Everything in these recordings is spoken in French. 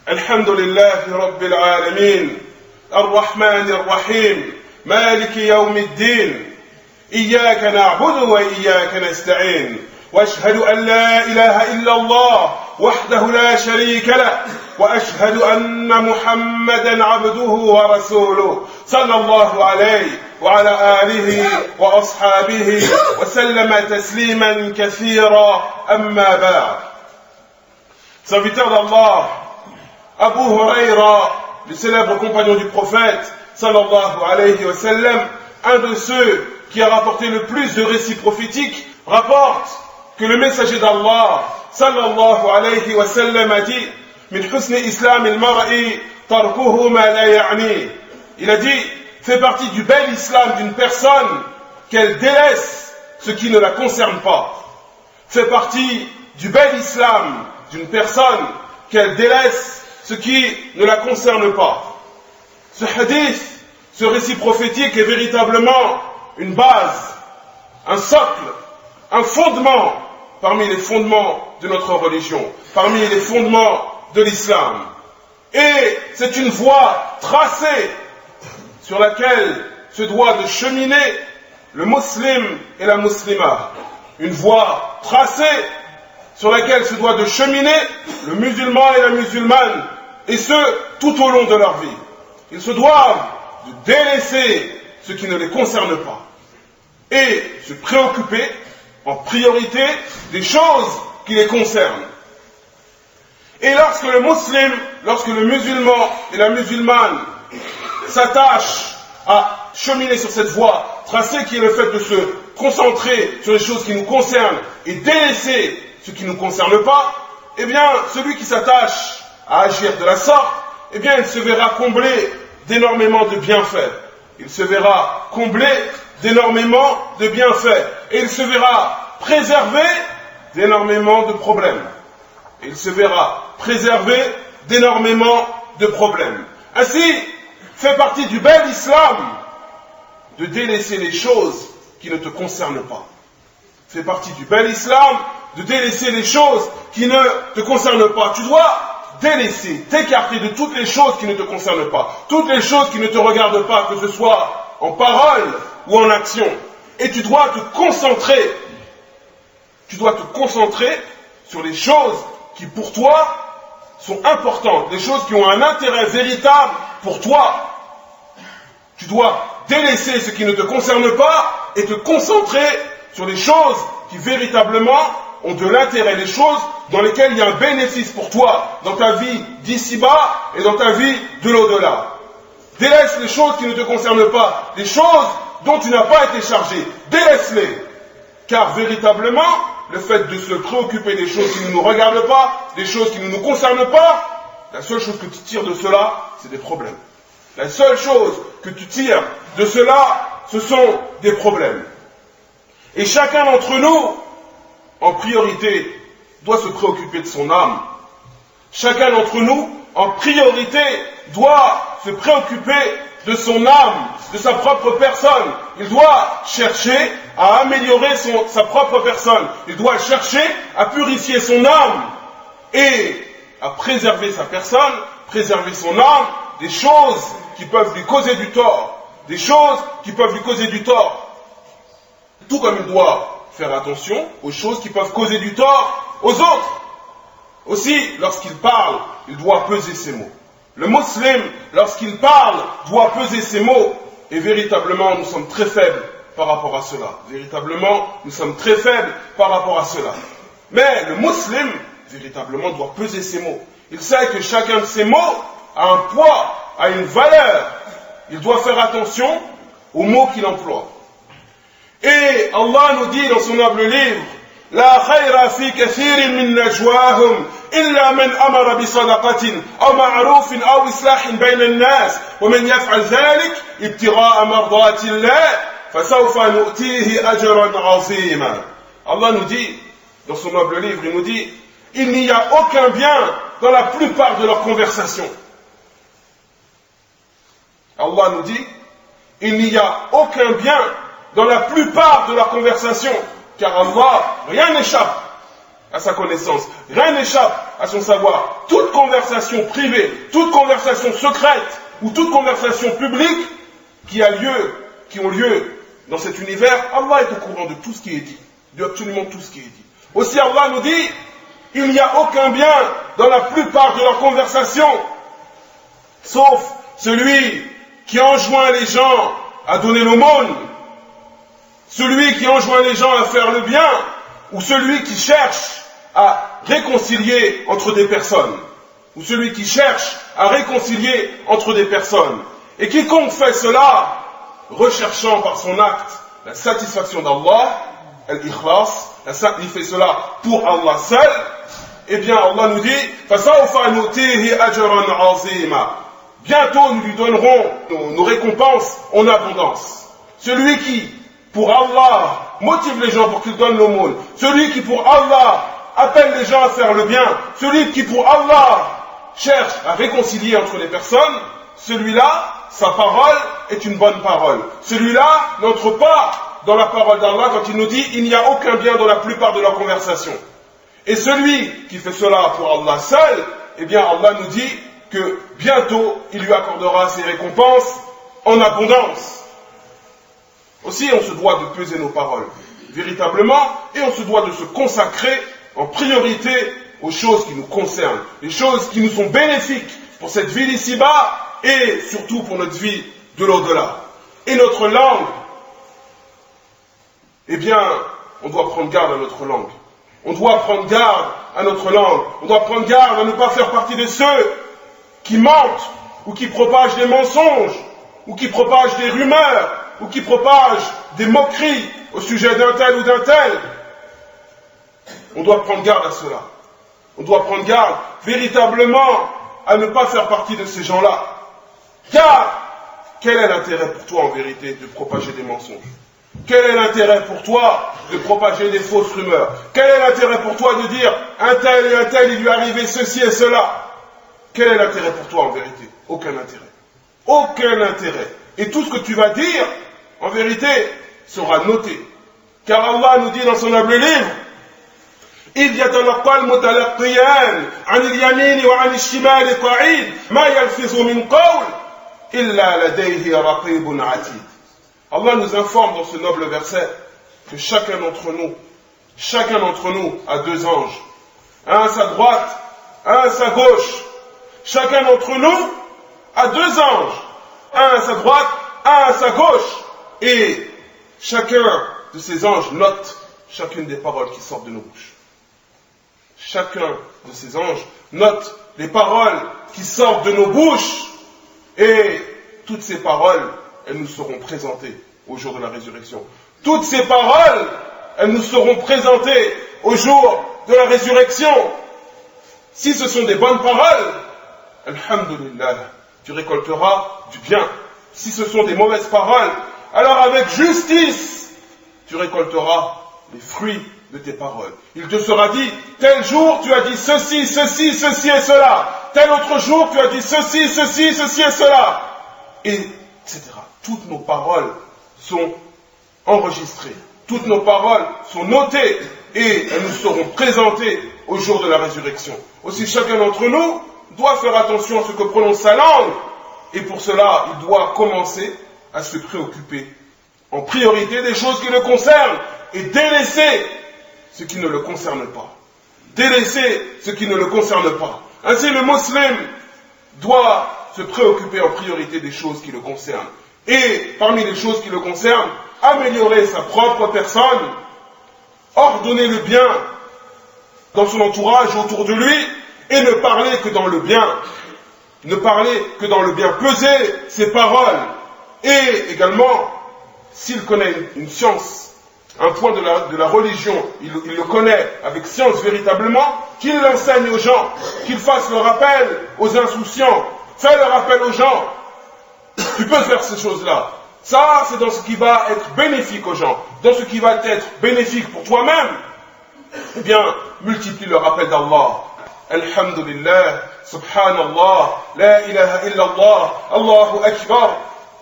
الحمد لله رب العالمين الرحمن الرحيم مالك يوم الدين إياك نعبد وإياك نستعين وأشهد أن لا إله إلا الله وحده لا شريك له وأشهد أن محمدا عبده ورسوله صلى الله عليه وعلى آله وأصحابه وسلم تسليما كثيرا أما بعد. Serviteur d'Allah, Abu Huraira, le célèbre compagnon du prophète, sallallahu alayhi wa sallam, un de ceux qui a rapporté le plus de récits prophétiques, rapporte que le messager d'Allah, sallallahu alayhi wa sallam, a dit Min husni islam al-mar'i tarkuhu ma la ya'ni. Il a dit, fait partie du bel islam d'une personne qu'elle délaisse ce qui ne la concerne pas. Fait partie du bel islam d'une personne qu'elle délaisse ce qui ne la concerne pas. Ce hadith, ce récit prophétique est véritablement une base, un socle, un fondement parmi les fondements de notre religion, parmi les fondements de l'islam. Et c'est une voie tracée sur laquelle se doit de cheminer le musulman et la musulmane. Une voie tracée sur laquelle se doit de cheminer le musulman et la musulmane, et ce, tout au long de leur vie. Ils se doivent de délaisser ce qui ne les concerne pas et se préoccuper en priorité des choses qui les concernent. Et lorsque le musulman, lorsque le musulman et la musulmane s'attachent à cheminer sur cette voie tracée qui est le fait de se concentrer sur les choses qui nous concernent et délaisser ce qui ne nous concerne pas, eh bien, celui qui s'attache à agir de la sorte, eh bien, il se verra comblé d'énormément de bienfaits. Il se verra comblé d'énormément de bienfaits. Et il se verra préservé d'énormément de problèmes. Et il se verra préservé d'énormément de problèmes. Ainsi, fait partie du bel islam de délaisser les choses qui ne te concernent pas. Fait partie du bel islam de délaisser les choses qui ne te concernent pas. Tu dois délaisser, t'écarter de toutes les choses qui ne te concernent pas, toutes les choses qui ne te regardent pas, que ce soit en parole ou en action. Et tu dois te concentrer sur les choses qui pour toi sont importantes, les choses qui ont un intérêt véritable pour toi. Tu dois délaisser ce qui ne te concerne pas et te concentrer sur les choses qui véritablement ont de l'intérêt, les choses dans lesquelles il y a un bénéfice pour toi, dans ta vie d'ici-bas et dans ta vie de l'au-delà. Délaisse les choses qui ne te concernent pas, les choses dont tu n'as pas été chargé, délaisse-les. Car véritablement, le fait de se préoccuper des choses qui ne nous regardent pas, des choses qui ne nous concernent pas, la seule chose que tu tires de cela, c'est des problèmes. La seule chose que tu tires de cela, ce sont des problèmes. Et chacun d'entre nous, en priorité, doit se préoccuper de son âme. Chacun d'entre nous, en priorité, doit se préoccuper de son âme, de sa propre personne. Il doit chercher à améliorer sa propre personne. Il doit chercher à purifier son âme et à préserver sa personne, préserver son âme des choses qui peuvent lui causer du tort. Des choses qui peuvent lui causer du tort. Tout comme il doit faire attention aux choses qui peuvent causer du tort aux autres. Aussi, lorsqu'il parle, il doit peser ses mots. Le musulman, lorsqu'il parle, doit peser ses mots. Et véritablement, nous sommes très faibles par rapport à cela. Véritablement, nous sommes très faibles par rapport à cela. Mais le musulman, véritablement, doit peser ses mots. Il sait que chacun de ses mots a un poids, a une valeur. Il doit faire attention aux mots qu'il emploie. Et Allah nous dit dans son noble livre La khayra fi kathirin min najwahum illa man amara bi sadaqatin aw ma'rufin aw islahin bayna an-nas wa man yaf'al dhalik ibtigha'a mardati Allah fasawfa nu'tihi ajran 'azima. Allah nous dit dans son noble livre, il nous dit il n'y a aucun bien dans la plupart de leurs conversations. Allah nous dit il n'y a aucun bien dans la plupart de leurs conversations, car Allah, rien n'échappe. à sa connaissance, rien n'échappe à son savoir. Toute conversation privée, toute conversation secrète ou toute conversation publique qui ont lieu dans cet univers, Allah est au courant de tout ce qui est dit, de absolument tout ce qui est dit. Aussi Allah nous dit, il n'y a aucun bien dans la plupart de leurs conversations, sauf celui qui enjoint les gens à donner l'aumône, celui qui enjoint les gens à faire le bien, ou celui qui cherche à réconcilier entre des personnes, ou celui qui cherche à réconcilier entre des personnes. Et quiconque fait cela, recherchant par son acte la satisfaction d'Allah, al-ikhlas, il fait cela pour Allah seul, eh bien Allah nous dit, فَسَوْفَ نُؤْتِيهِ أَجْرًا عَظِيمًا. Bientôt nous lui donnerons nos récompenses en abondance. Celui qui, pour Allah, motive les gens pour qu'ils donnent l'aumône, celui qui pour Allah appelle les gens à faire le bien, celui qui pour Allah cherche à réconcilier entre les personnes, celui-là, sa parole est une bonne parole. Celui-là n'entre pas dans la parole d'Allah quand il nous dit il n'y a aucun bien dans la plupart de leurs conversations. Et celui qui fait cela pour Allah seul, eh bien Allah nous dit que bientôt il lui accordera ses récompenses en abondance. Aussi on se doit de peser nos paroles véritablement et on se doit de se consacrer en priorité aux choses qui nous concernent, les choses qui nous sont bénéfiques pour cette vie d'ici-bas et surtout pour notre vie de l'au-delà. Et notre langue, eh bien, on doit prendre garde à notre langue. On doit prendre garde à notre langue. On doit prendre garde à ne pas faire partie de ceux qui mentent ou qui propagent des mensonges ou qui propagent des rumeurs ou qui propagent des moqueries au sujet d'un tel ou d'un tel. On doit prendre garde à cela. On doit prendre garde véritablement à ne pas faire partie de ces gens-là. Car, quel est l'intérêt pour toi en vérité de propager des mensonges? Quel est l'intérêt pour toi de propager des fausses rumeurs? Quel est l'intérêt pour toi de dire un tel et un tel, il lui est arrivé ceci et cela? Quel est l'intérêt pour toi en vérité? Aucun intérêt. Aucun intérêt. Et tout ce que tu vas dire, en vérité, sera noté. Car Allah nous dit dans son noble livre, إذ يتلقى المتلقيان عن اليمين وعن الشمال قعيد ما يلفظ من قول إلا لديه رقيب عتيد. Allah nous informe dans ce noble verset que chacun d'entre nous a deux anges, un à sa droite, un à sa gauche. Chacun d'entre nous a deux anges, un à sa droite, un à sa gauche. Et chacun de ces anges note chacune des paroles qui sortent de nos bouches. Chacun de ces anges note les paroles qui sortent de nos bouches. Et toutes ces paroles, elles nous seront présentées au jour de la résurrection. Toutes ces paroles, elles nous seront présentées au jour de la résurrection. Si ce sont des bonnes paroles, alhamdulillah, tu récolteras du bien. Si ce sont des mauvaises paroles, alors avec justice, tu récolteras les fruits de tes paroles. Il te sera dit, tel jour tu as dit ceci, ceci, ceci et cela. Tel autre jour tu as dit ceci, ceci, ceci et cela. Et etc. Toutes nos paroles sont enregistrées. Toutes nos paroles sont notées et elles nous seront présentées au jour de la résurrection. Aussi chacun d'entre nous doit faire attention à ce que prononce sa langue. Et pour cela, il doit commencer à se préoccuper en priorité des choses qui le concernent et délaisser ce qui ne le concerne pas. Délaisser ce qui ne le concerne pas. Ainsi, le musulman doit se préoccuper en priorité des choses qui le concernent. Et parmi les choses qui le concernent, améliorer sa propre personne, ordonner le bien dans son entourage, autour de lui, et ne parler que dans le bien. Ne parler que dans le bien. Peser ses paroles. Et également, s'il connaît une science, un point de la religion, il le connaît avec science véritablement, qu'il l'enseigne aux gens, qu'il fasse le rappel aux insouciants, fais le rappel aux gens. Tu peux faire ces choses-là. Ça, c'est dans ce qui va être bénéfique aux gens, dans ce qui va être bénéfique pour toi-même. Eh bien, multiplie le rappel d'Allah. Alhamdulillah, subhanallah, la ilaha illallah, Allahu akbar.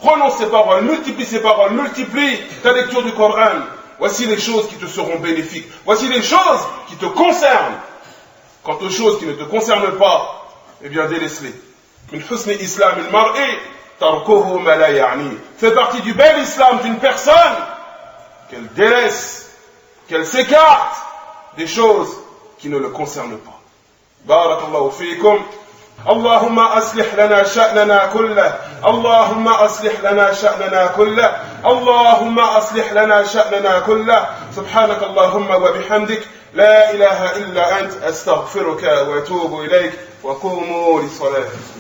Prononce ces paroles, multiplie ta lecture du Coran. voici les choses qui te seront bénéfiques, voici les choses qui te concernent. Quant aux choses qui ne te concernent pas, eh bien délaisse-les. Min husni islam al-mar'i tarkuhu ma la ya'ni. Fait partie du bel islam d'une personne qu'elle délaisse, qu'elle s'écarte des choses qui ne le concernent pas. Barakallahu fiikum. اللهم أصلح لنا شأننا كله اللهم أصلح لنا شأننا كله اللهم أصلح لنا شأننا كله سبحانك اللهم وبحمدك لا إله إلا أنت أستغفرك وأتوب إليك وقوموا لصلاتكم